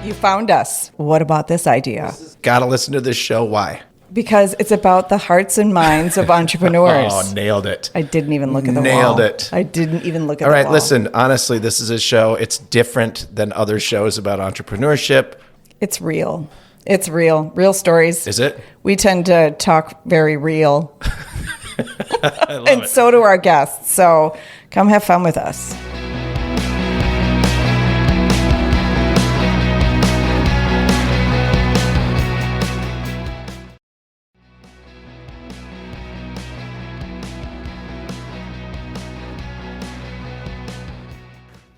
You found us. What about this idea? Gotta listen to this show. Why? Because it's about the hearts and minds of entrepreneurs. Oh, nailed it. I didn't even look at the wall. Nailed it. I didn't even look at the All wall. right, listen, honestly, this is a show. It's different than other shows about entrepreneurship. It's real. It's real. Real stories. Is it? We tend to talk very real. I love And it. so do our guests. So come have fun with us.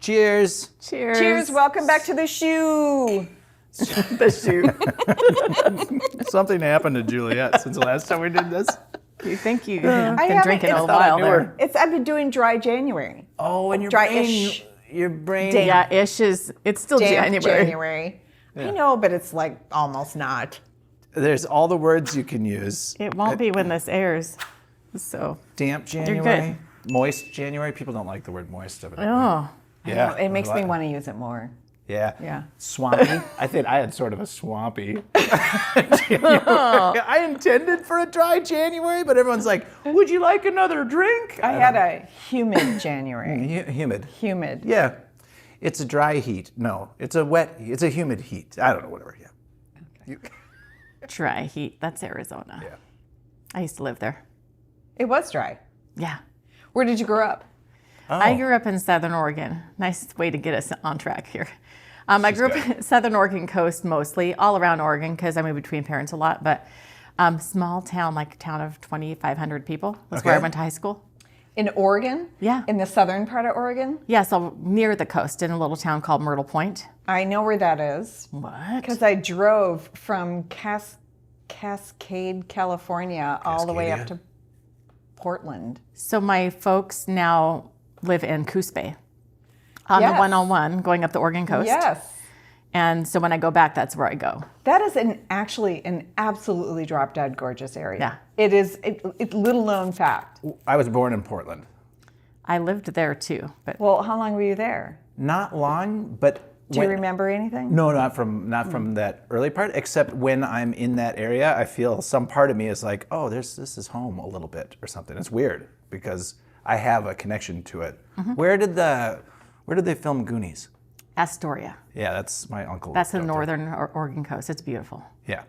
Cheers. Cheers. Cheers. Welcome back to the shoe. The shoe. Something happened to Juliet since the last time we did this. You think you've I been haven't- drinking it's a not while there. I've been doing dry January. Oh, and Dry-ish. your brain. Yeah, ish is, it's still Damp January. I know, but it's like almost not. There's all the words you can use. It won't be when this airs. So, Damp January. Moist January. People don't like the word moist. oh, Yeah. It makes me want to use it more. Yeah. Yeah. Swampy. I think I had sort of a swampy January. I intended for a dry January, but everyone's like, would you like another drink? I had a humid January. Humid. Humid. Yeah. It's a dry heat. No, it's a wet, it's a humid heat. I don't know, whatever. Yeah. You- dry heat. That's Arizona. Yeah. I used to live there. It was dry. Yeah. Where did you grow up? I grew up in Southern Oregon. Nice way to get us on track here. I grew up in Southern Oregon coast mostly, all around Oregon because I moved between parents a lot, but small town, like a town of 2,500 people. That's where I Okay. went to high school. In Oregon? Yeah. In the southern part of Oregon? Yeah, so near the coast in a little town called Myrtle Point. I know where that is. What? Because I drove from Cascade, California, all the way up Cascadia? to Portland. So my folks now live in Coos Bay on the Yes. 101 going up the Oregon coast. Yes. And so when I go back, that's where I go. That is actually an absolutely drop dead gorgeous area. Yeah. It is. It's little known fact. I was born in Portland. I lived there too, but Well, how long were you there? Not long, but Do you remember anything? No, not from that early part. Except when I'm in that area, I feel some part of me is like, oh, this is home a little bit or something. It's weird because I have a connection to it. Where did they film Goonies? Astoria. Yeah, that's my uncle. That's the lived out northern Oregon coast. It's beautiful. there. Yeah.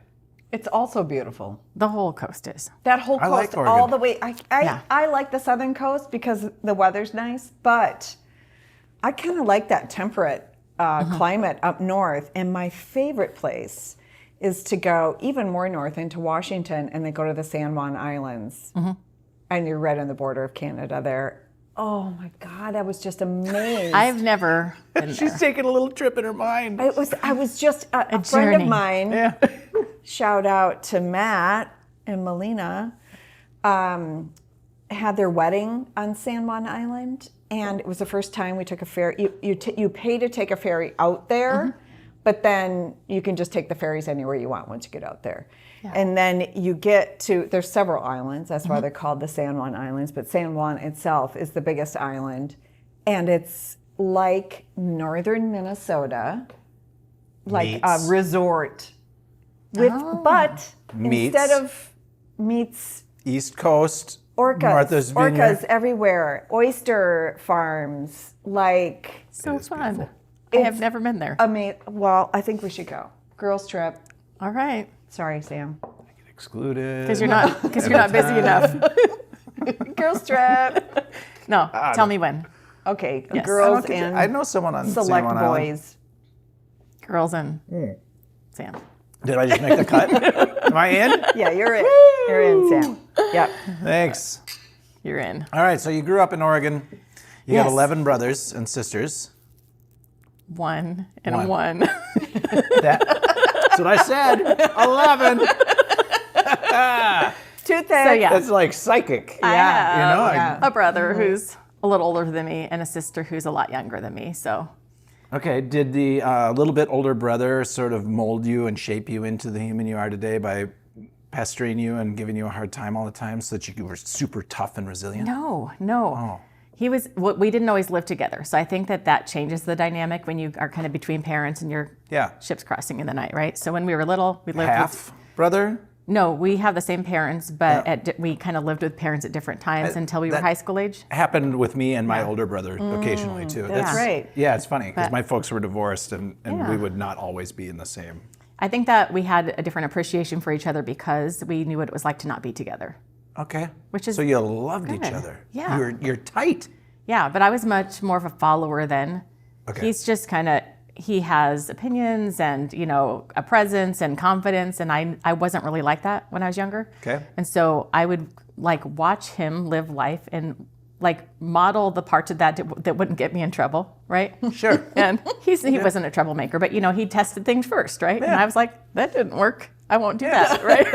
It's also beautiful. The whole coast is. That whole I like coast, Oregon. all the way. Yeah. I like the southern coast because the weather's nice, but I kind of like that temperate climate up north. And my favorite place is to go even more north into Washington and then go to the San Juan Islands. And you're right on the border of Canada there. Oh my God, I was just amazed. I've never been She's there. taking a little trip in her mind. I was just a friend journey. of mine. Yeah. Shout out to Matt and Melina. Had their wedding on San Juan Island, and it was the first time we took a ferry. You pay to take a ferry out there, but then you can just take the ferries anywhere you want once you get out there. And then you get to, there's several islands, that's why they're called the San Juan Islands, but San Juan itself is the biggest island, and it's like northern Minnesota, like a Meets. resort. With, but Meets. instead of meats, East Coast. orcas, Martha's Vineyard. orcas everywhere, oyster farms, like So fun. beautiful. I have never been there. well, I think we should go. Girls trip. All right. Sorry, Sam. Excluded. Because you're not busy enough. Girls trip. No, tell me when. Okay, Yes. girls I and know someone on select San Juan Island. boys. Girls and Sam. Did I just make the cut? Am I in? Yeah, you're in. You're in, Sam. Yep. Thanks. You're in. All right, so you grew up in Oregon. You Yes. got 11 brothers and sisters. One and One. a one. That's what I said. 11. Two things. So yeah. That's like psychic. I have You know, yeah. a brother who's a little older than me and a sister who's a lot younger than me. So Okay, did the little bit older brother sort of mold you and shape you into the human you are today by pestering you and giving you a hard time all the time so that you were super tough and resilient? No. Oh. We didn't always live together. So I think that changes the dynamic when you are kind of between parents and your ships crossing in the night, right? So when we were little, we lived Half brother? No, we have the same parents, but we kind of lived with parents at different times until we were high school age. Happened with me and my older brother occasionally too. That's great. Yeah, it's funny because my folks were divorced and we would not always be in the same. I think that we had a different appreciation for each other because we knew what it was like to not be together. Okay. Which is so you loved each good. other. Yeah. You're tight. Yeah, but I was much more of a follower then. Okay. He's just he has opinions and, a presence and confidence, and I wasn't really like that when I was younger. Okay. And so I would watch him live life and model the parts of that wouldn't get me in trouble, right? Sure. And he wasn't a troublemaker, but he tested things first, right? Yeah. And I was like, that didn't work. I won't do that, right?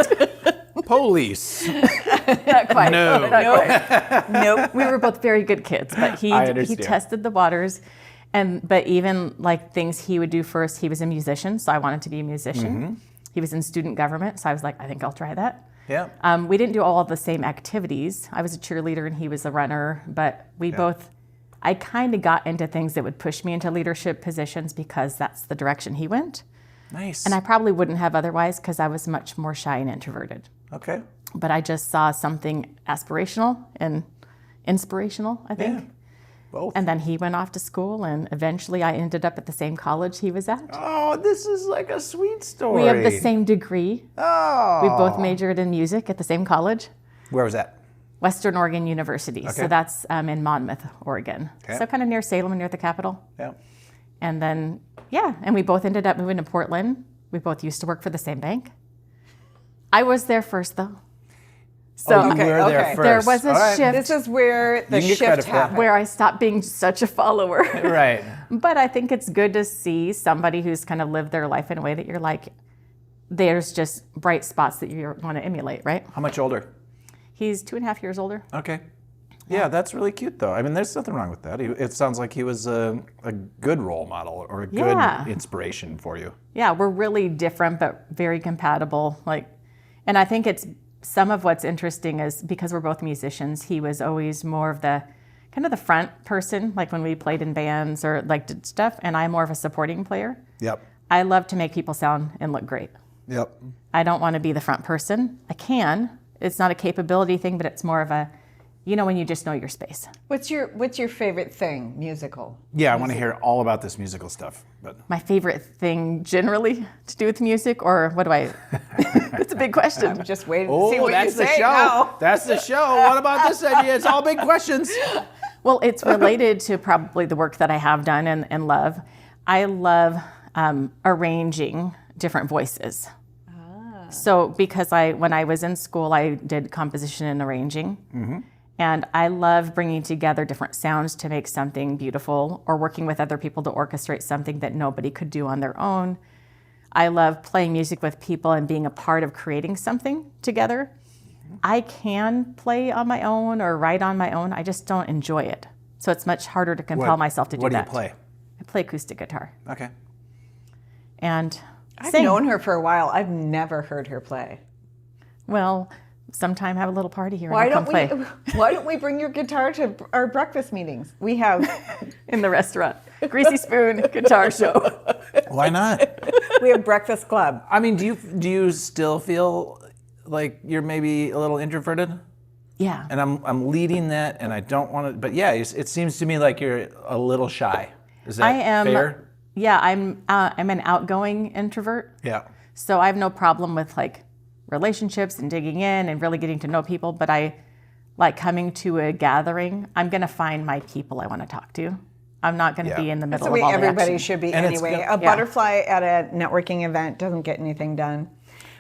Police. Not quite. No. Not quite. Nope. We were both very good kids, but he tested the waters. But even things he would do first, he was a musician, so I wanted to be a musician. Mm-hmm. He was in student government, so I was like, I think I'll try that. Yeah. We didn't do all of the same activities. I was a cheerleader and he was a runner, but I kind of got into things that would push me into leadership positions because that's the direction he went. Nice. And I probably wouldn't have otherwise because I was much more shy and introverted. Okay. But I just saw something aspirational and inspirational, I think. Yeah. Both. And then he went off to school, and eventually I ended up at the same college he was at. Oh, this is like a sweet story. We have the same degree. Oh. We both majored in music at the same college. Where was that? Western Oregon University. Okay. So that's in Monmouth, Oregon. Okay. So kind of near Salem and near the capital. Yeah. And then, and we both ended up moving to Portland. We both used to work for the same bank. I was there first, though. So you were there first. There was a shift. This is where the shift happened. Where I stopped being such a follower. Right. But I think it's good to see somebody who's kind of lived their life in a way that you're like, there's just bright spots that you want to emulate, right? How much older? He's 2.5 years older. Okay. Yeah, that's really cute, though. I mean, there's nothing wrong with that. It sounds like he was a good role model or a good inspiration for you. Yeah, we're really different, but very compatible. And I think it's some of what's interesting is because we're both musicians, he was always more of the kind of the front person, like when we played in bands or did stuff, and I'm more of a supporting player. Yep. I love to make people sound and look great. Yep. I don't want to be the front person. I can. It's not a capability thing, but it's more of a, when you just know your space. What's your favorite thing, musical? Yeah, I want to hear all about this musical stuff. But My favorite thing generally to do with music, or what do I? It's a big question. I'm just waiting to see what you say show. now. That's the show. What about this idea? It's all big questions. Well, it's related to probably the work that I have done and love. I love arranging different voices. So because when I was in school, I did composition and arranging. Mm-hmm. And I love bringing together different sounds to make something beautiful or working with other people to orchestrate something that nobody could do on their own. I love playing music with people and being a part of creating something together. I can play on my own or write on my own. I just don't enjoy it. So it's much harder to compel myself to do that. What do you play? I play acoustic guitar. Okay. And I've sing. known her for a while. I've never heard her play. Well, sometime have a little party here and I'll come play. Why don't we bring your guitar to our breakfast meetings? We have in the restaurant. Greasy Spoon guitar show. Why not? We have breakfast club. I mean, do you still feel like you're maybe a little introverted? Yeah. And I'm leading that, and I don't want to. But yeah, it seems to me like you're a little shy. Is that fair? Yeah, I'm an outgoing introvert. Yeah. So I have no problem with relationships and digging in and really getting to know people, but I like coming to a gathering. I'm going to find my people I want to talk to. I'm not going to be in the middle That's the way of all everybody the action. should be And anyway. A butterfly at a networking event doesn't get anything done.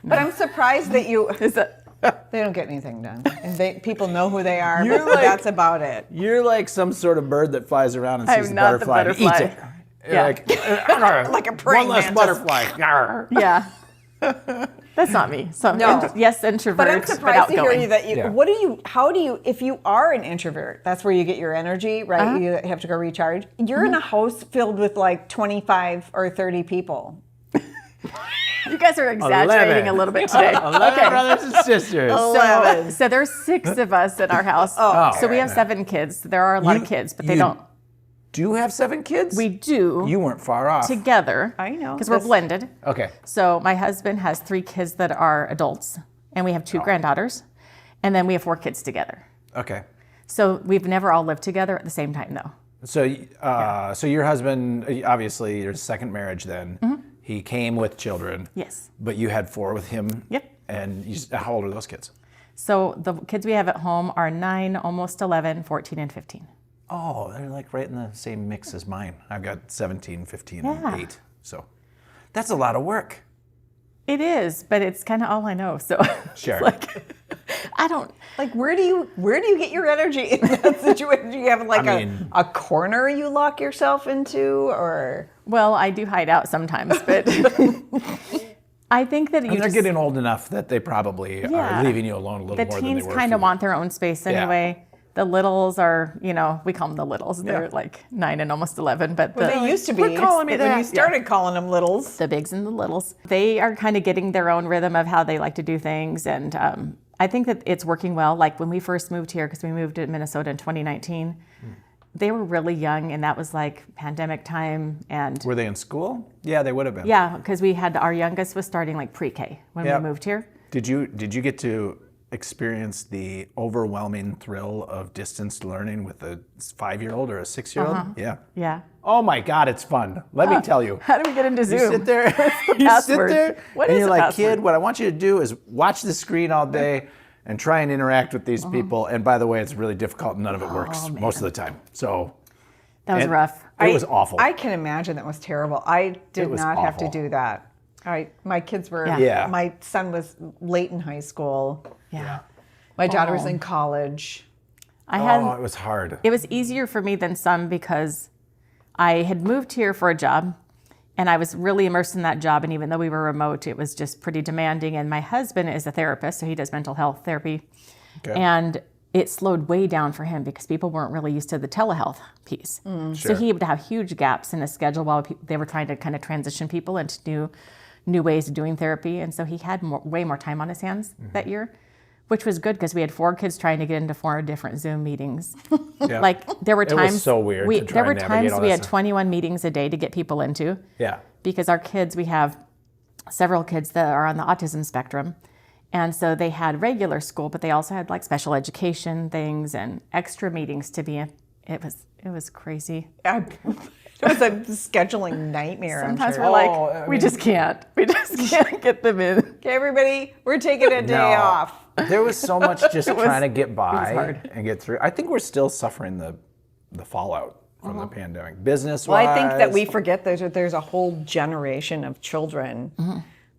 But I'm surprised that you... They don't get anything done. And people know who they are, but that's about it. You're like some sort of bird that flies around and sees the butterfly and eats it. Yeah. Like a praying one less mantis. butterfly. Yeah. That's not me. So No. yes, introvert, But I'm surprised to hear outgoing. you that if you are an introvert, that's where you get your energy, right? Uh-huh. You have to go recharge. You're in a house filled with 25 or 30 people. You guys are exaggerating 11. a little bit today. 11 brothers and sisters. So there's 6 of us in our house. So we have 7 kids. There are a lot of kids, but they don't. Do you have 7 kids? We do. You weren't far off. Together. I know. Because we're blended. Okay. So my husband has 3 kids that are adults, and we have 2 granddaughters, and then we have 4 kids together. Okay. So we've never all lived together at the same time, though. So, so your husband, obviously, your second marriage then, he came with children. Yes. But you had 4 with him. Yep. And how old are those kids? So the kids we have at home are 9, almost 11, 14, and 15. Oh, they're like right in the same mix as mine. I've got 17, 15, Yeah. and 8. So that's a lot of work. It is, but it's kind of all I know. So Sure. it's like, I don't. Like, where do you get your energy in that situation? Do you have like a corner you lock yourself into, or? Well, I do hide out sometimes, but I think that And they're getting old enough that they probably are leaving you alone a little more than they were. The teens kind of want their own space anyway. The littles are, we call them the littles. They're like 9 and almost 11, but They used to be. Quit calling me When that. you started calling them littles. the bigs and the littles. They are kind of getting their own rhythm of how they like to do things, and I think that it's working well. Like when we first moved here, because we moved to Minnesota in 2019, they were really young, and that was like pandemic time. And Were they in school? Yeah, they would have been. yeah, because we had our youngest was starting like pre-K when we moved here. Did you get to experience the overwhelming thrill of distance learning with a 5-year-old or a 6-year-old? Yeah. Yeah. Oh my God, it's fun. Let me tell you. How do we get into Zoom? You sit there, password? What and is you're the like, password? kid, what I want you to do is watch the screen all day and try and interact with these people. And by the way, it's really difficult and none of it works most of the time. So That was rough. It was awful. I can imagine that was terrible. I did was not have to awful. do that. My kids were. Yeah. My son was late in high school. Yeah. My daughter was in college. it was hard. It was easier for me than some because I had moved here for a job and I was really immersed in that job. And even though we were remote, it was just pretty demanding. And my husband is a therapist, so he does mental health therapy. Okay. And it slowed way down for him because people weren't really used to the telehealth piece. So Sure. he would have huge gaps in his schedule while they were trying to kind of transition people into new ways of doing therapy. And so he had way more time on his hands that year, which was good because we had 4 kids trying to get into 4 different Zoom meetings. Yeah. Like there were times was so weird to try there were and navigate times all we that had stuff. 21 meetings a day to get people into Yeah. because our kids, we have several kids that are on the autism spectrum. And so they had regular school, but they also had like special education things and extra meetings to be in. It was crazy. It was a scheduling nightmare. Sometimes I'm we're sure. like, we just can't get them in. Okay, everybody, we're taking a day No. off. There was so much just trying to get by hard. and get through. I think we're still suffering the fallout from the pandemic. Business-wise. Well, I think that we forget there's a whole generation of children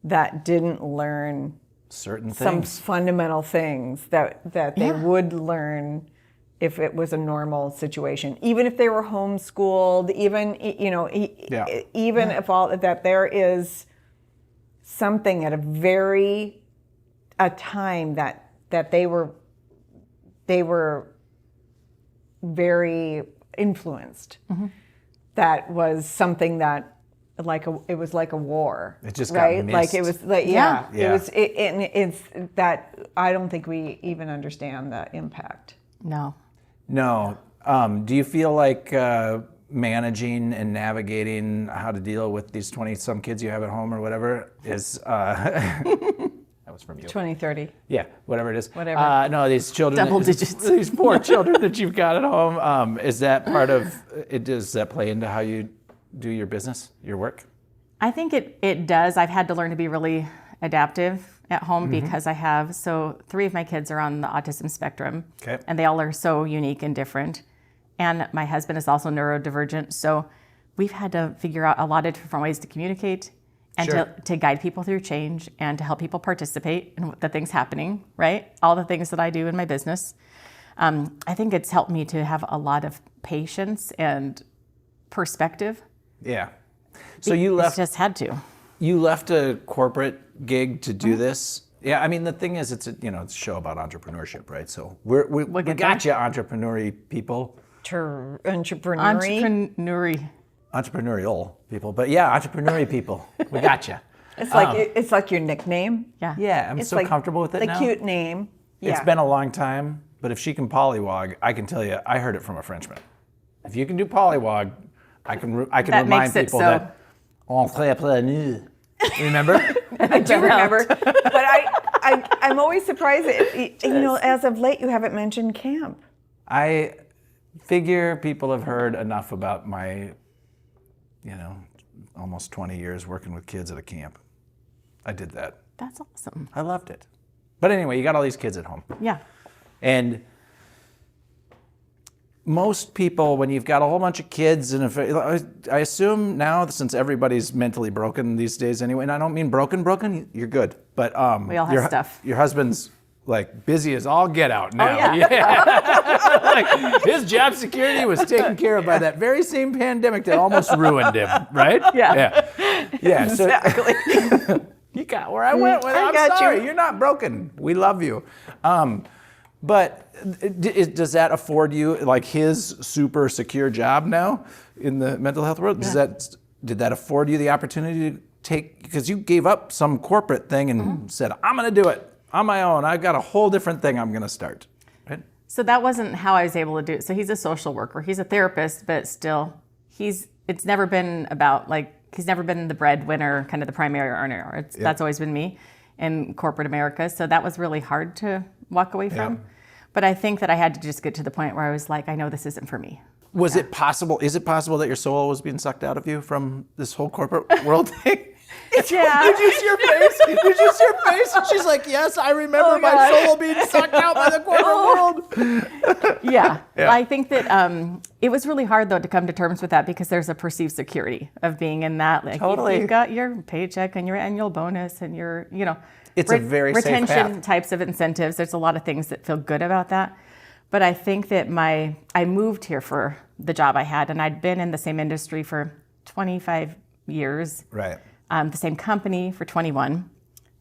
that didn't learn certain some things. fundamental things that they would learn if it was a normal situation, even if they were homeschooled, even even if all that there is something at a time that they were very influenced. That was something that it was like a war. It just got right, missed. like it was like Yeah. it's that I don't think we even understand the impact. No. No. Do you feel like managing and navigating how to deal with these 20-some kids you have at home or whatever is... that was from you. 2030. Yeah, whatever it is. Whatever. No, these children... Double digits. These 4 children that you've got at home. Is that part of... Does that play into how you do your business, your work? I think it does. I've had to learn to be really adaptive at home because I have, 3 of my kids are on the autism spectrum. Okay. And they all are so unique and different. And my husband is also neurodivergent. So we've had to figure out a lot of different ways to communicate and Sure. to guide people through change and to help people participate in the things happening, right? All the things that I do in my business. I think it's helped me to have a lot of patience and perspective. Yeah. So you left... Just had to. You left a corporate gig to do this. Yeah, I mean the thing is, it's a show about entrepreneurship, right? So we get got you, entrepreneur people, Entrepreneurial. Entrepreneurial. entrepreneurial people, but yeah, entrepreneurial people, we got you. It's like your nickname. Yeah. Yeah, I'm It's so like comfortable with it the now. cute name. It's Yeah. been a long time, but if she can pollywog, I can tell you, I heard it from a Frenchman. If you can do pollywog, I can That remind makes it people so. that on très planeux. Remember? I do remember, but I'm always surprised that, as of late you haven't mentioned camp. I figure people have heard enough about my, almost 20 years working with kids at a camp. I did that. That's awesome. I loved it. But anyway, you got all these kids at home. Yeah. And most people, when you've got a whole bunch of kids, and I assume now, since everybody's mentally broken these days anyway, and I don't mean broken, you're good. But we all have stuff. Your husband's like busy as all get out now. Oh, yeah. Like, his job security was taken care of by that very same pandemic that almost ruined him, right? Yeah. Yeah. So, Exactly. you got where I went with it. I'm got sorry. you. You're not broken. We love you. But does that afford you like his super secure job now in the mental health world? Did that afford you the opportunity to take, because you gave up some corporate thing and said, I'm going to do it on my own. I've got a whole different thing I'm going to start. Right? So that wasn't how I was able to do it. So he's a social worker. He's a therapist, but still, it's never been about he's never been the breadwinner, kind of the primary earner. That's always been me in corporate America. So that was really hard to walk away from. Yeah. But I think that I had to just get to the point where I was like, I know this isn't for me. Is it possible that your soul was being sucked out of you from this whole corporate world thing? Yeah. Did you see her face? Did you see her face? She's like, yes, I remember my soul being sucked out by the corporate world. Yeah. Yeah. I think that it was really hard, though, to come to terms with that because there's a perceived security of being in that. Like, Totally. You've got your paycheck and your annual bonus and your, It's a very safe retention path. types of incentives. There's a lot of things that feel good about that. But I think that I moved here for the job I had, and I'd been in the same industry for 25 years. Right. The same company for 21.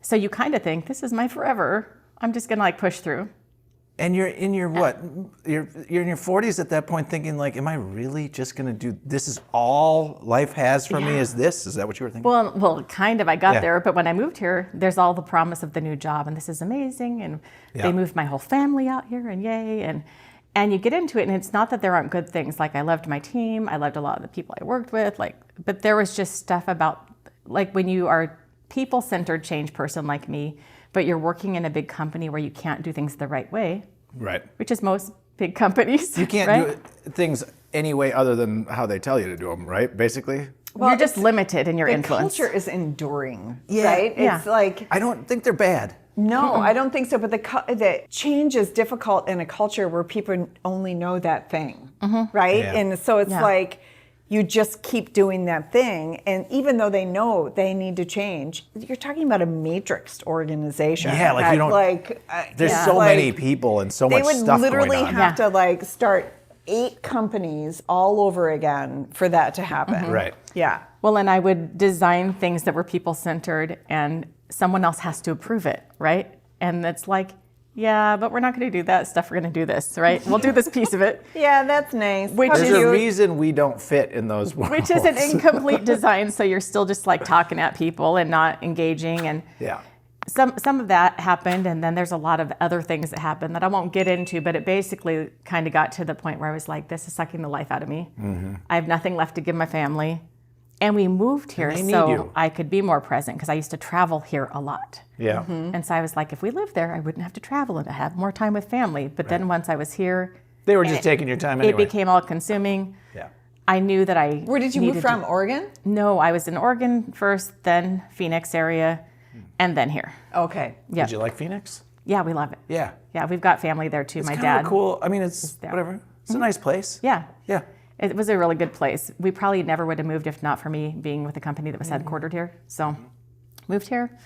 So you kind of think, this is my forever. I'm just gonna push through. And you're in your what? You're in your 40s at that point, thinking like, am I really just gonna do? This is all life has for me. Is this? Is that what you were thinking? Well, kind of. I got Yeah. there, but when I moved here, there's all the promise of the new job, and this is amazing, and they moved my whole family out here, and yay, and you get into it, and it's not that there aren't good things. Like I loved my team, I loved a lot of the people I worked with, but there was just stuff about when you are people-centered change person like me, but you're working in a big company where you can't do things the right way. Right. Which is most big companies. You can't right? do things any way other than how they tell you to do them, right? Basically. You're just limited in your The influence. culture is enduring, Yeah. right? Yeah. It's like, I don't think they're bad. no, I don't think so. But the change is difficult in a culture where people only know that thing, right? Yeah. And so it's Yeah. like you just keep doing that thing. And even though they know they need to change, you're talking about a matrixed organization. Yeah, like you don't- There's so many people and so They much would stuff literally going on. have to start 8 companies all over again for that to happen. Right. Yeah. Well, and I would design things that were people-centered, and someone else has to approve it, right? And it's like, yeah, but we're not going to do that stuff. We're going to do this, right? We'll do this piece of it, Yeah, that's nice. Which How is- do There's you- a reason we don't fit in those worlds. which is an incomplete design. So you're still just talking at people and not engaging. And Yeah. some of that happened, and then there's a lot of other things that happened that I won't get into, but it basically kind of got to the point where I was like, this is sucking the life out of me. I have nothing left to give my family. And we moved here they need so you. I could be more present because I used to travel here a lot. Yeah. And so I was like, if we lived there, I wouldn't have to travel and I'd have more time with family. But then once I was here, They were just taking your time anyway. it became all consuming. Yeah. I knew that I Where did you move needed from? to- Oregon? No, I was in Oregon first, then Phoenix area, and then here. Okay. Yeah. Did you like Phoenix? Yeah, we love it. Yeah. Yeah, we've got family there too. My Kinda dad. cool. I mean, it's there. whatever. It's a nice place. Yeah. Yeah. It was a really good place. We probably never would have moved if not for me being with a company that was headquartered here. So moved here.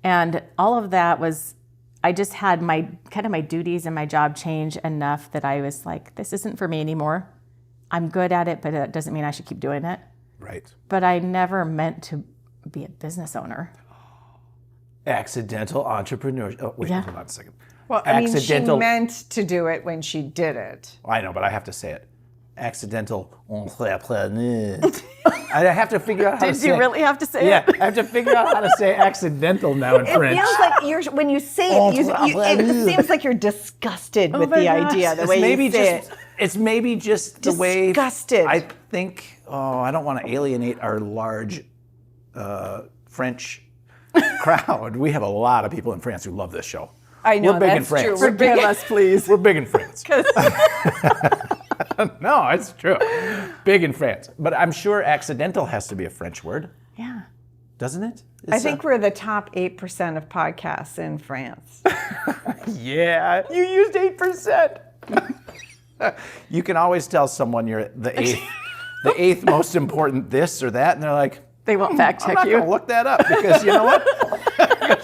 And all of that was, I just had my duties and my job change enough that I was like, this isn't for me anymore. I'm good at it, but that doesn't mean I should keep doing it. Right. But I never meant to be a business Accidental entrepreneur. Oh, wait, Yeah. hold on a second. Well, I mean, she Accidental. meant to do it when she did it. I know, but I have to say it. accidental. I have to figure out how to say. Did you really have to say Yeah, it? I have to figure out how to say accidental now in French. It feels like when you say it, it seems like you're disgusted with my the gosh. idea, the It's way maybe you say just it. it's maybe just the way Disgusted. I think. Oh, I don't want to alienate our large French crowd. We have a lot of people in France who love this show. I know, We're big in that's France. true. Forgive us, please. We're big in France. No, it's true. Big in France. But I'm sure accidental has to be a French word, Yeah. doesn't it? I think we're the top 8% of podcasts in France. Yeah, you used 8%. You can always tell someone you're the eighth most important this or that, and they're like, They won't fact I'm check not you. going to look that up because you know what?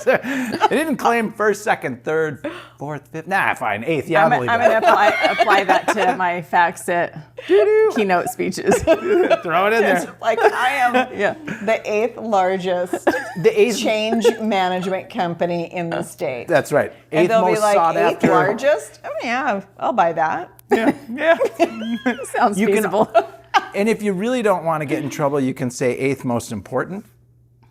They didn't claim first, second, third, fourth, fifth. Nah, fine, eighth. Yeah, I'm I believe going that. to apply that to my facts at keynote speeches. Throw it in there. Like I am Yeah. the 8th largest The eighth. change management company in the state. That's right. And Eighth they'll be most like, sought 8th after. largest? Oh yeah, I'll buy that. Yeah. Sounds You can- feasible. And if you really don't want to get in trouble, you can say eighth most important,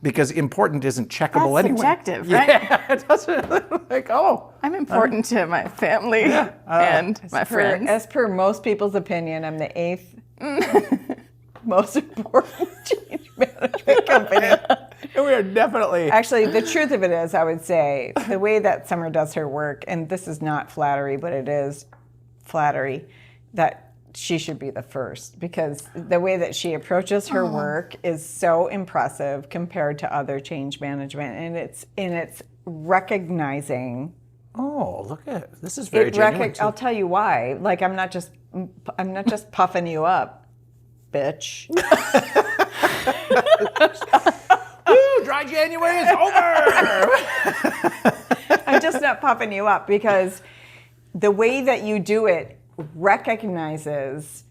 because important isn't checkable That's anyway. subjective, right? Yeah, it doesn't like I'm important to my family and my friends. As per most people's opinion, I'm the 8th most important change management company. And we are definitely. Actually, the truth of it is, I would say, the way that Summer does her work, and this is not flattery, but it is flattery, that she should be the first, because the way that she approaches her work is so impressive compared to other change management, and it's recognizing. Oh, look at it. This is very genuine. I'll tell you why. Like I'm not just puffing you up, bitch. Woo, dry January is over. I'm just not puffing you up, because the way that you do it recognizes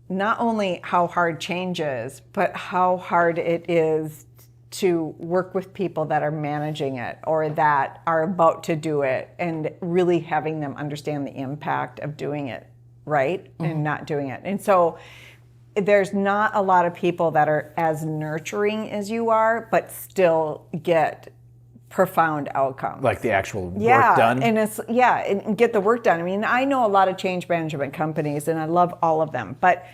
not only how hard change is, but how hard it is to work with people that are managing it or that are about to do it, and really having them understand the impact of doing it right and not doing it. And so there's not a lot of people that are as nurturing as you are, but still get profound outcomes. Like the actual work done. And get the work done. I mean, I know a lot of change management companies, and I love all of them, but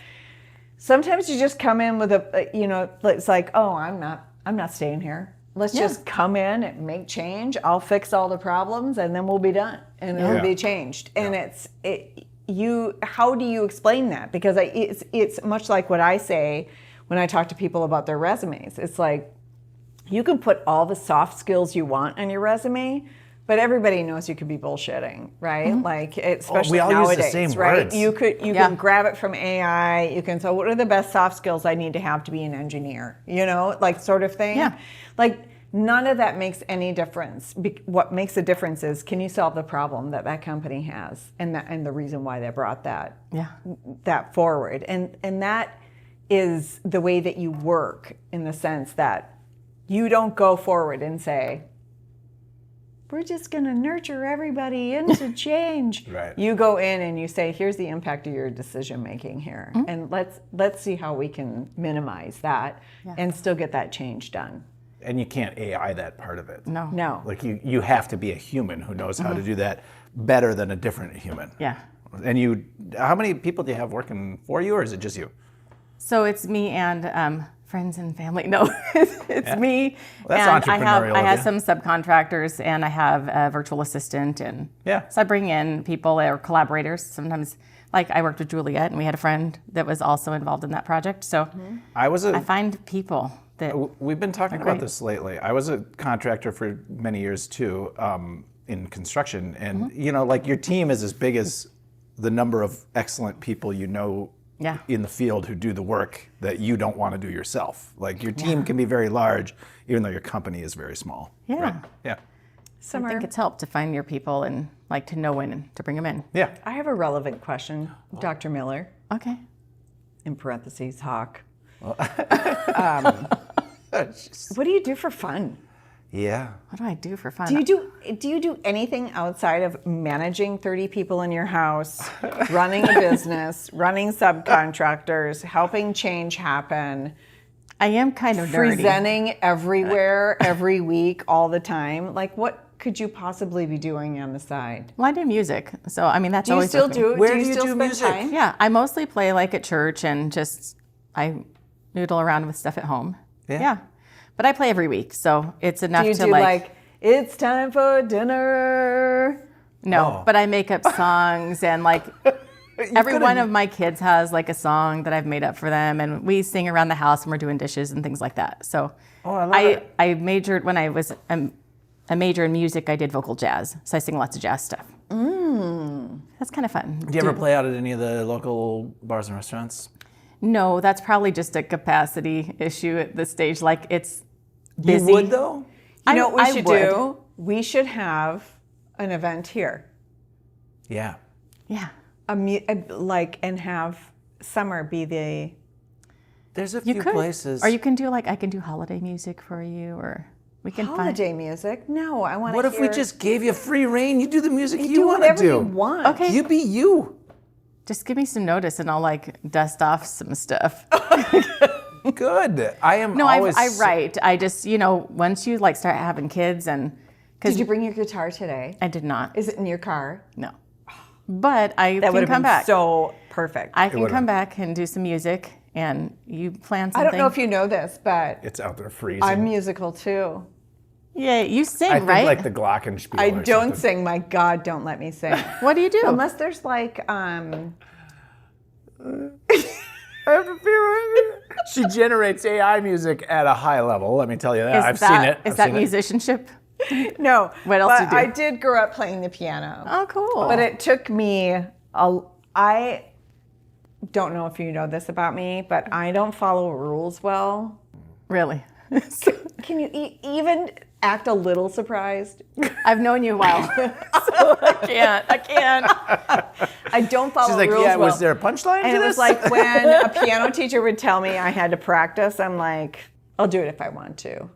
sometimes you just come in with it's like, oh, I'm not staying here. Let's just come in and make change. I'll fix all the problems, and then we'll be done, and it'll be changed. And how do you explain that? Because it's much like what I say when I talk to people about their resumes. It's like, you can put all the soft skills you want on your resume, but everybody knows you could be bullshitting, right? Like, especially we all use the nowadays, same right? words. You can grab it from AI. You can say, what are the best soft skills I need to have to be an engineer? Like, sort of thing. Yeah. Like, none of that makes any difference. What makes a difference is, can you solve the problem that company has, and the reason why they brought that forward, and that is the way that you work, in the sense that you don't go forward and say, we're just going to nurture everybody into change. Right. You go in and you say, here's the impact of your decision making here, and let's see how we can minimize that and still get that change done. And you can't AI that part of it. No. Like you have to be a human who knows how to do that better than a different human. Yeah. And how many people do you have working for you, or is it just you? So it's me and friends and family. No, it's me. Well, that's and entrepreneurial I of have you. some subcontractors, and I have a virtual assistant, and so I bring in people or collaborators. Sometimes, like I worked with Juliet, and we had a friend that was also involved in that project. So I find people that We've been talking great. about this lately. I was a contractor for many years too, in construction, and like your team is as big as the number of excellent people in the field who do the work that you don't want to do yourself. Like your team can be very large, even though your company is very small. Yeah. Right? Yeah. I think it's helped to find your people and like to know when to bring them in. Yeah. I have a relevant question, Dr. Miller, Okay. in parentheses, Hawk. What do you do for fun? Yeah. What do I do for fun? Do you do anything outside of managing 30 people in your house, running a business, running subcontractors, helping change happen, I am kind of nerdy. presenting everywhere, every week, all the time? Like, what could you possibly be doing on the side? Well, I do music, so I mean that's Do you always still with me. do? Where do you do you still do spend music? time? Yeah, I mostly play like at church and just I noodle around with stuff at home. Yeah. But I play every week, so it's enough Do you to do like it's time for dinner? no, Oh. but I make up songs and like every could've- one of my kids has like a song that I've made up for them, and we sing around the house when we're doing dishes and things like that. So I love it. I majored when I was a major in music. I did vocal jazz, so I sing lots of jazz stuff. That's kind of fun. Do you ever play out at any of the local bars and restaurants? No, that's probably just a capacity issue at this stage. Like it's busy. You would though? You know what we I should would. do? We should have an event here. Yeah. Yeah. And have Summer be the... There's a You few could. places. Or you can do like I can do holiday music for you, or we can find. Holiday music? No, I want to What if we hear... just gave you free reign? You do the music you do want to whatever do. you want. Okay. You be you. Just give me some notice, and I'll like dust off some stuff. Good. I am No, always. I write. I just once you like start having kids, and Did because you bring your guitar today? I did not. Is it in your car? No, but I That would can have come been back. so perfect. I can would've. come back and do some music, and you plan I something. don't know if you know this, but It's out there freezing. I'm musical too. Yeah, you sing, I think right? like the Glockenspiel. I or don't something. sing. My God, don't let me sing. What do you do? Unless there's like, I have a feeling. She generates AI music at a high level. Let me tell you that. I've seen it. Is I've that seen it. musicianship? no. What else but do you do? I did grow up playing the piano. Oh, cool. But it took me, I don't know if you know this about me, but I don't follow rules well. Really? Can you even act a little surprised? I've known you a while, so I can't. I don't follow She's like, rules yeah, well. was there a punchline And to it this? was like when a piano teacher would tell me I had to practice, I'm like, I'll do it if I want to.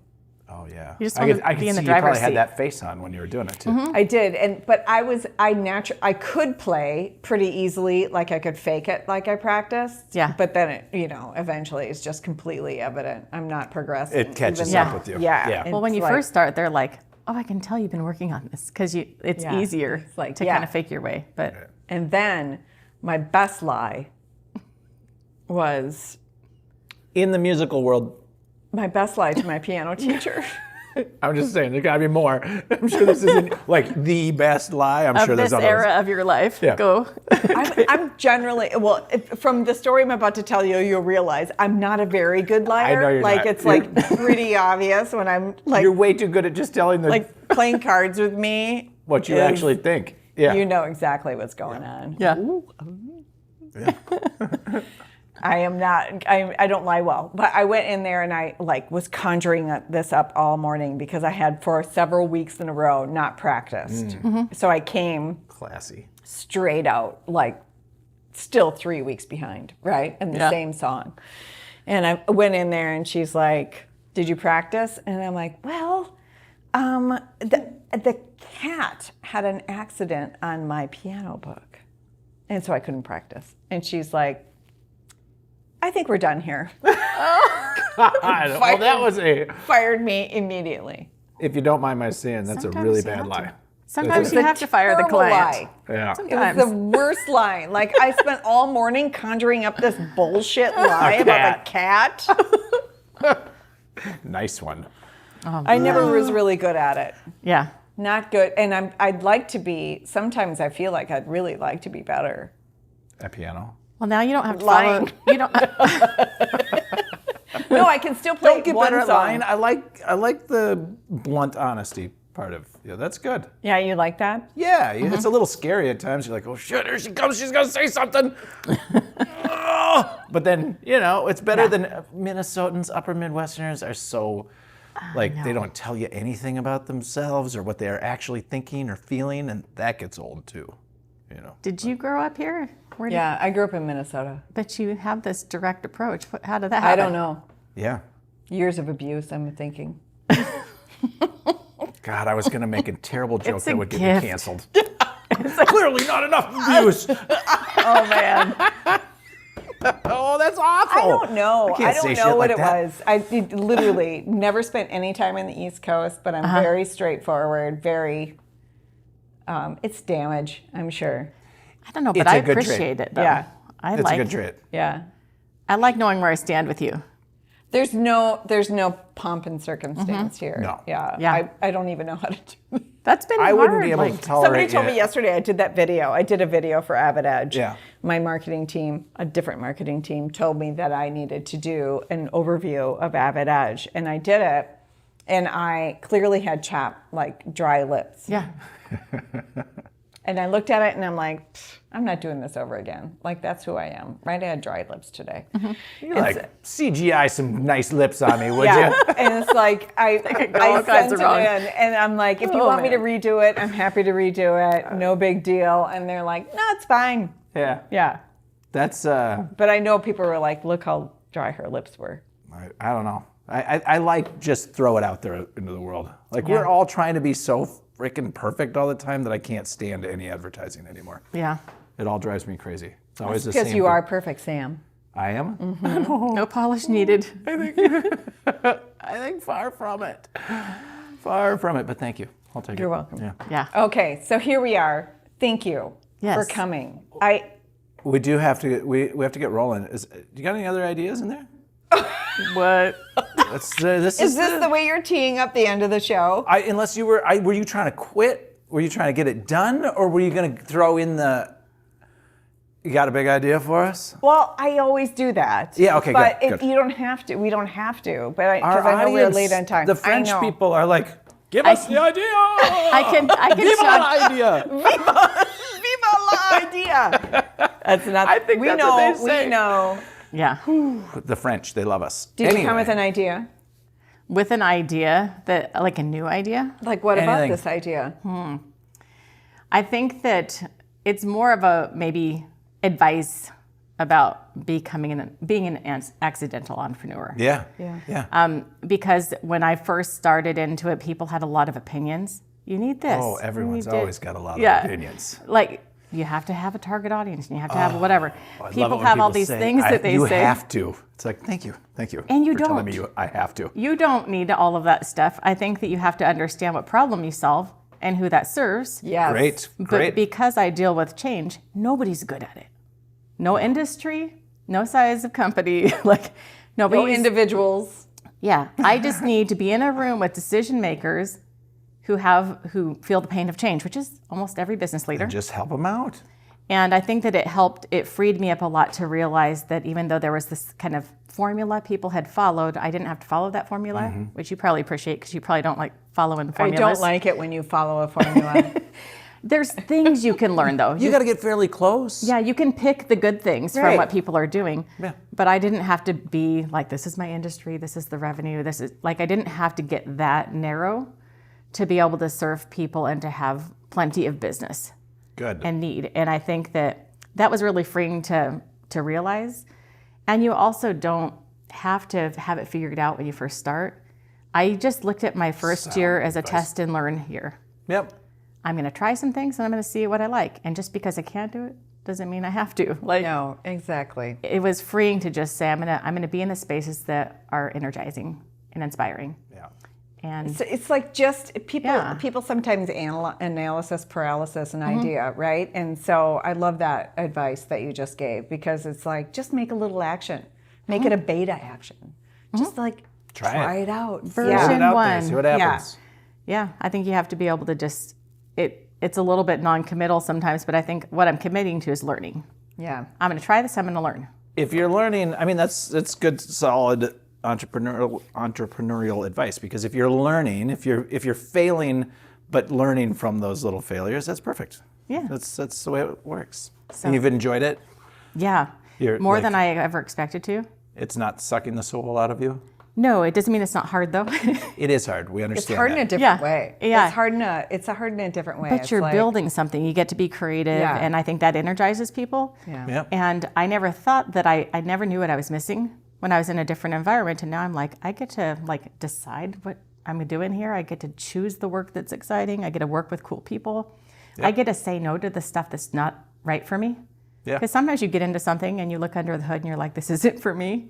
Oh yeah. You just I wanna could, I be could in the see you driver's probably had seat. that face on when you were doing it too. I did, but I could play pretty easily, like I could fake it like I practiced. Yeah. But then it, eventually it's just completely evident I'm not progressing. It catches even up though- with you. Yeah. Yeah. Well, when It's you like- first start, they're like, "Oh, I can tell you've been working on this," because it's Yeah. easier It's like, to yeah. kind of fake your way. But And then my best lie was In the musical world, my best lie to my piano teacher. I'm just saying, there gotta be more. I'm sure this isn't like the best lie. I'm of sure this there's others. era of your life, Yeah. go. I'm generally, from the story I'm about to tell you, you'll realize I'm not a very good liar. know you're like not. it's like pretty obvious when I'm like You're way too good at just telling the playing cards with me. what you is- actually think. Yeah. You know exactly what's going on. Yeah. I am not. I don't lie well, but I went in there and I was conjuring this up all morning because I had for several weeks in a row not practiced. So I came Classy. straight out, still 3 weeks behind, right? And the Yeah. same song. And I went in there and she's like, "Did you practice?" And I'm like, "Well, the cat had an accident on my piano book, and so I couldn't practice." And she's like, "I think we're done here." Well, that was Fired me immediately. if you don't mind my saying, that's Sometimes a really you bad have to. lie. Sometimes It's you a have to fire the terrible client. lie. Yeah. It was the worst lie. I spent all morning conjuring up this bullshit lie about a cat. Nice one. I never was really good at it. Yeah. Not good. And I'd like to be, sometimes I feel like I'd really like to be better. At piano. Well, now you don't have to Lying. follow. You don't. No, I can still play Don't get one better at song. lying. I like the blunt honesty part of that's good. Yeah, you like that? Yeah, it's a little scary at times. You're like, oh shit, here she comes. She's gonna say something. Oh! But then it's better than Minnesotans. Upper Midwesterners are so they don't tell you anything about themselves or what they are actually thinking or feeling, and that gets old too. Did you grow up here? Where did, Yeah, I grew up in Minnesota. But you have this direct approach. How did that I happen? don't know. Yeah. Years of abuse, I'm thinking. God, I was going to make a terrible joke It's a that would get gift. me canceled. Clearly not enough views. Oh man. Oh, that's awful. I don't know. can't I say don't shit know what like it that. was. I literally never spent any time in the East Coast, but I'm very straightforward, very, it's damage, I'm sure. I don't know, but It's I a good trait. appreciate it though. Yeah. It's a good trait. Yeah. I like knowing where I stand with you. There's no pomp and circumstance here. No. Yeah. Yeah. I don't even know how to do it. That's been I hard. wouldn't be able like, to tolerate Somebody told me it. yesterday I did that video. I did a video for Avid Edge. Yeah. My marketing team, a different marketing team, told me that I needed to do an overview of Avid Edge. And I did it. And I clearly had chapped, like dry lips. Yeah. And I looked at it and I'm like, I'm not doing this over again. Like, that's who I am. Right? I had dry lips today. You're like, CGI some nice lips on me, would Yeah. you? And it's like, I all kinds sent of it wrong. in and I'm like, if you Oh, want me to man. redo it, I'm happy to redo it. No big deal. And they're like, no, it's fine. Yeah. Yeah. That's, But I know people were like, look how dry her lips were. I don't know. I like just throw it out there into the world. Like we're all trying to be so freaking perfect all the time that I can't stand any advertising anymore. Yeah. It all drives me crazy. It's always the Because same. you are perfect, Sam. I am? No polish needed. I think far from it. Far from it, but thank you. I'll take it. You're welcome. Yeah. Yeah. Okay, so here we are. Thank you Yes. for coming. We do have to we have to get rolling. You got any other ideas in there? What? This Is this the way you're teeing up the end of the show? Unless you were you trying to quit? Were you trying to get it done, or were you going to throw in the? You got a big idea for us? Well, I always do that. Yeah, okay, but good, good. you don't have to. We don't have to. But Our because I know we're audience, late on time. The French I know. people are like, give us the idea. I can Give show. us an idea. Viva la idea. That's not. I think we that's know. what they say. We know. Yeah. The French, they love us. Did you come with an idea? With an idea that, like a new idea. Like, what about Anything. this idea? I think that it's more of a maybe advice about being an accidental entrepreneur. Yeah. Because when I first started into it, people had a lot of opinions. You need this. Oh, everyone's you need always it. got a lot of Yeah. opinions. Like, you have to have a target audience and you have to have whatever. I love it People when have all people these say, things that they you say. You have to. It's like, thank you. And you for telling don't. me I have to. You don't need all of that stuff. I think that you have to understand what problem you solve and who that serves. Yes. Great. But because I deal with change, nobody's good at it. No industry, no size of company, like No nobody's. individuals. Yeah, I just need to be in a room with decision makers who feel the pain of change, which is almost every business leader. Just help them out. And I think that it freed me up a lot to realize that even though there was this kind of formula people had followed, I didn't have to follow that formula, which you probably appreciate because you probably don't like following formulas. I don't like it when you follow a formula. There's things you can learn though. You got to get fairly close. Yeah, you can pick the good things from Right. what people are doing. Yeah. But I didn't have to be like, this is my industry, this is the revenue, this is like, I didn't have to get that narrow to be able to serve people and to have plenty of business Good. and need. And I think that was really freeing to realize. And you also don't have to have it figured out when you first start. I just looked at my first year as a advice. test and learn year. Yep. I'm going to try some things and I'm going to see what I like. And just because I can't do it doesn't mean I have to. Like, No, exactly. it was freeing to just say I'm going to be in the spaces that are energizing and inspiring. Yeah. And So it's like just people. Yeah. People sometimes analysis paralysis an idea, right? And so I love that advice that you just gave because it's like just make a little action, make it a beta action, just like Try it out. Version Put it out there, one. see what happens. yeah, I think you have to be able to just it's a little bit non-committal sometimes, but I think what I'm committing to is learning. Yeah. I'm going to try this. I'm going to learn. If you're learning, I mean, that's good, solid entrepreneurial advice. Because if you're learning, if you're failing, but learning from those little failures, that's perfect. Yeah. That's the way it works. So- And you've enjoyed it. Yeah, You're more like- than I ever expected to. It's not sucking the soul out of you. No, it doesn't mean it's not hard though. It is hard. We It's understand. hard in a that. different Yeah. way. Yeah. It's hard in a different way. But It's you're like- building something. You get to be creative, Yeah. and I think that energizes people. Yeah. Yep. And I never thought that I never knew what I was missing when I was in a different environment, and now I'm like, I get to like decide I'm doing here. I get to choose the work that's exciting. I get to work with cool people. Yep. I get to say no to the stuff that's not right for me. Yeah. Because sometimes you get into something and you look under the hood and you're like, this isn't for me.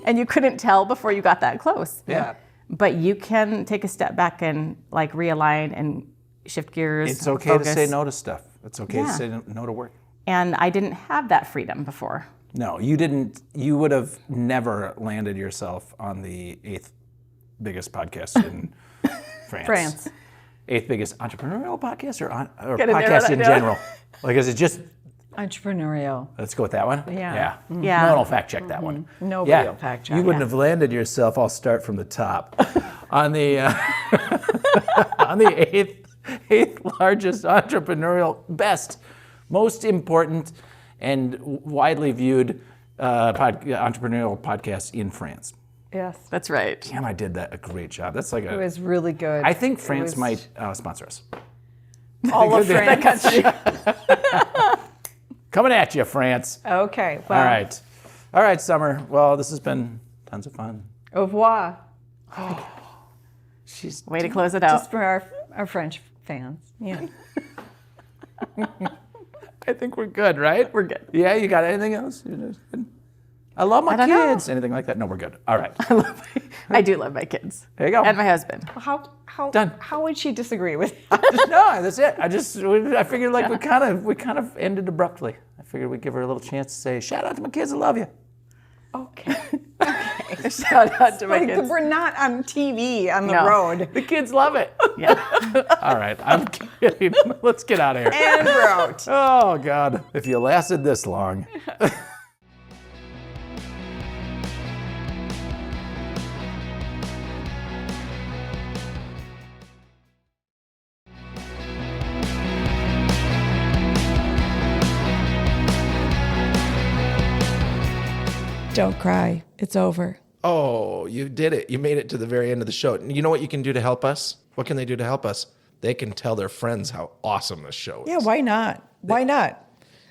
And you couldn't tell before you got that close. Yeah. But you can take a step back and like realign and shift gears. It's okay focus. to say no to stuff. It's okay to say no to work. And I didn't have that freedom before. No, you didn't. You would have never landed yourself on the 8th biggest podcast in France. 8th biggest entrepreneurial podcast or podcast in general? Like, is it just entrepreneurial? Let's go with that one. Yeah. Yeah. No one will fact check that one. Nobody will fact check. You wouldn't have landed yourself. I'll start from the top on the on the eighth largest entrepreneurial, best, most important, and widely viewed entrepreneurial podcast in France. Yes, that's right. Damn, I did a great job. That's like it was really good. I think France might sponsor us. All of France. The country. Coming at you, France. Okay. Well, All right, Summer. Well, this has been tons of fun. Au revoir. She's way to close it out. Just for our French fans. Yeah. I think we're good, right? We're good. Yeah, you got anything else? I love my kids. Anything like that? No, we're good. All right. I do love my kids. There you go. And my husband. How would she disagree with No, that's it. I figured like we kind of ended abruptly. I figured we'd give her a little chance to say, shout out to my kids, I love you. Okay. Shout out to my kids. We're not on TV on the road. The kids love it. Yeah. All right, I'm kidding. Let's get out of here. And we're out. Oh, God. If you lasted this long. Don't cry. It's over. Oh, you did it. You made it to the very end of the show. You know what you can do to help us? What can they do to help us? They can tell their friends how awesome this show is. Yeah, why not? Why not?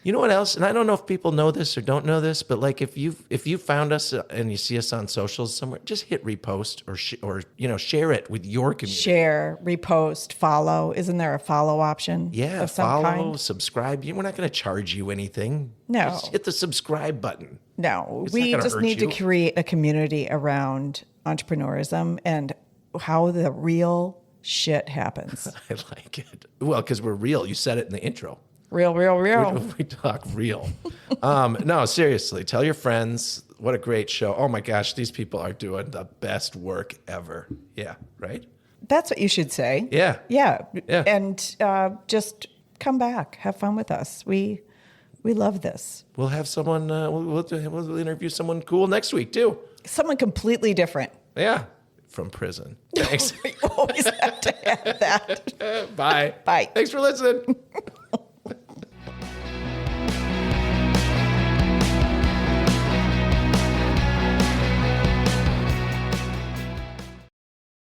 You know what else? And I don't know if people know this or don't know this, but like if you found us and you see us on socials somewhere, just hit repost or share it with your community. Share, repost, follow. Isn't there a follow option? Yeah, of some follow, kind? subscribe. We're not going to charge you anything. No. Just hit the subscribe button. No, It's we not gonna just hurt need you. to create a community around entrepreneurism and how the real shit happens. I like it. Well, because we're real. You said it in the intro. Real. We talk real. No, seriously, tell your friends. What a great show. Oh my gosh, these people are doing the best work ever. Yeah, right? That's what you should say. Yeah. Yeah. And just come back. Have fun with us. We love this. We'll have someone, we'll interview someone cool next week too. Someone completely different. Yeah, from prison. Thanks. We always have to add that. Bye. Bye. Thanks for listening.